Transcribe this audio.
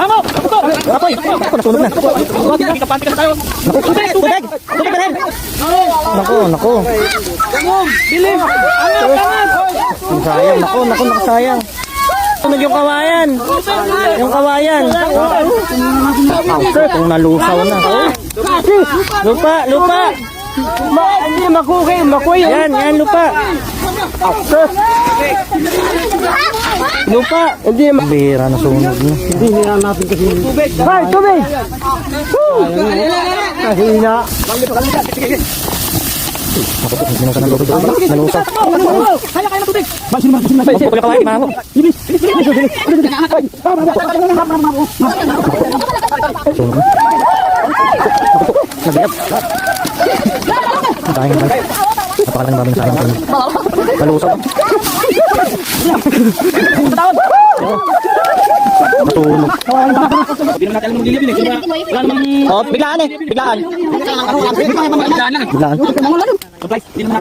Tama! Apoy! Ako, nasunog na. Kapante ka tayo. Tubig! Tubig! Tubig ka rin! Naku. Bilim! Sayang, naku, nakasayang. Sunog yung kawayan. Yung kawayan. Kung nalusaw na. Lupa! Hindi makuya. Yan, lupa. Lupa. Hindi Bira na sunog na. Hindi nila natin kasi. Hay, tubig! Kahina. Hindi na ka nalusaw. Nalusaw. Kaya na tubig! Pagpapagay ka kawayan, imahan mo. Sunog na. Nagbiyak. Dahil napakalang daming sayang. Nalusaw. Matunog. Hindi naman natin alam maglilibin eh. Wala namang... Oh, biglaan eh. Biglaan. Biglaan lang. Biglaan. Supply. Hindi naman